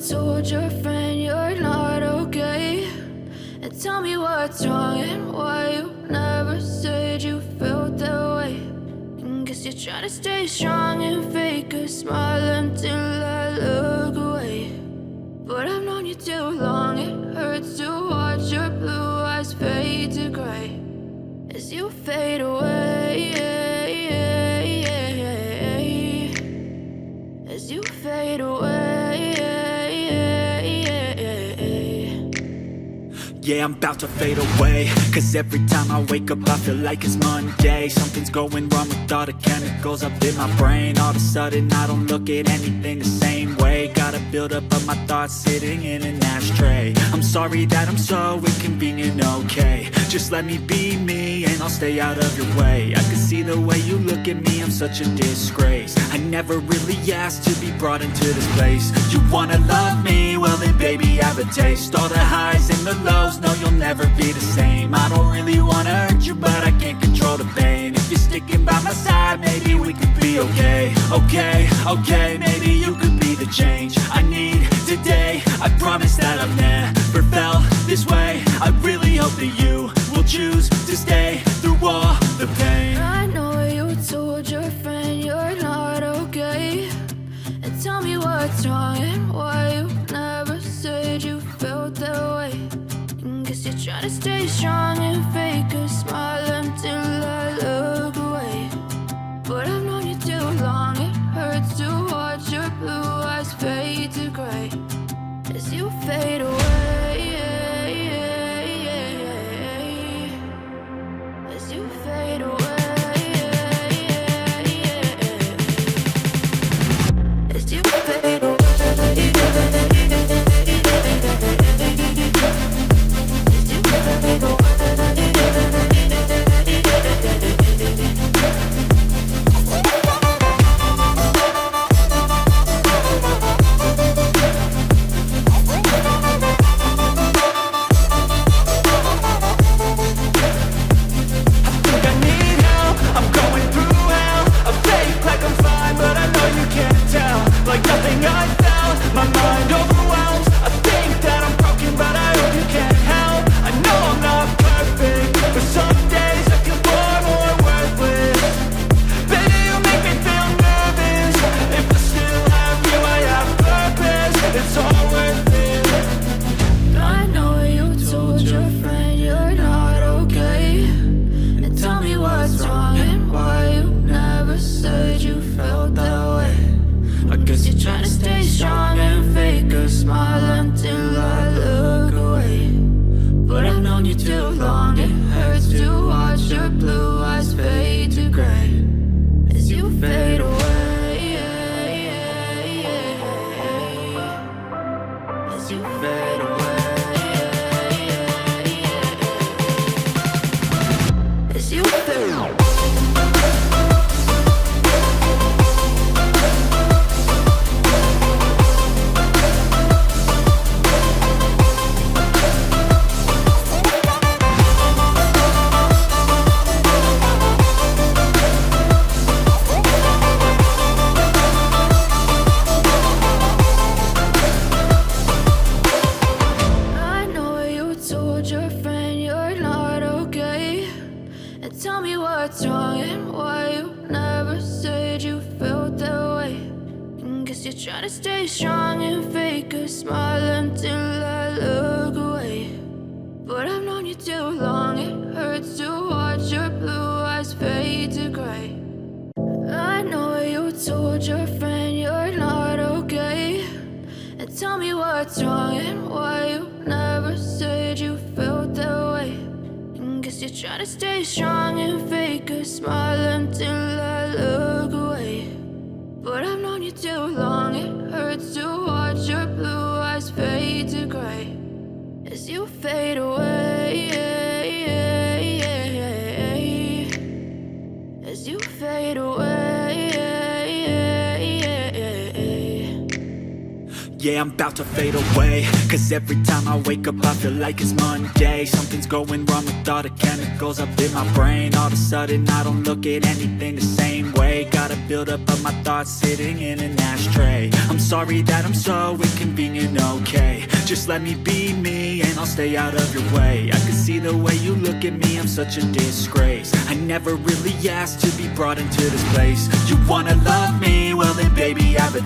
told your friend you're not okay? And tell me what's wrong and why you never said you felt that way. And guess you're trying to stay strong and fake a smile until I look away. But I've known you too long, it hurts to watch your blue eyes fade to gray as you fade away, as you fade away. Yeah, I'm about to fade away, cause every time I wake up I feel like it's Monday. Something's going wrong with all the chemicals up in my brain. All of a sudden I don't look at anything the same way. Got a buildup of my thoughts sitting in an ashtray. I'm sorry that I'm so inconvenient, okay? Just let me be me and I'll stay out of your way. I can see the way you look at me, I'm such a disgrace. I never really asked to be brought into this place. You wanna love me? Well then baby have a taste. All the highs and the lows, no you'll never be the same. I don't really wanna hurt you but I can't control the pain. If you're sticking by my side maybe we could be okay. Okay, maybe you could be the change I need today. I promise that I've never felt this way. I really hope that you will choose to stay through all the pain. I know you told your friend you're not okay. And tell me what's wrong and why you never said you felt that way. And guess you're trying to stay strong and fake a smile until I look away. But I've known you too long, it hurts to watch your blue eyes fade to gray as you fade away, as you fade away, as you fade away. Yeah, I'm about to fade away, 'cause every time I wake up I feel like it's Monday. Something's going wrong with all the chemicals up in my brain. All of a sudden I don't look at anything the same way. Gotta build up of my thoughts sitting in an ashtray. I'm sorry that I'm so inconvenient, okay. Just let me be me and I'll stay out of your way. I can see the way you look at me, I'm such a disgrace. I never really asked to be brought into this place. You wanna love me? Well then baby, have a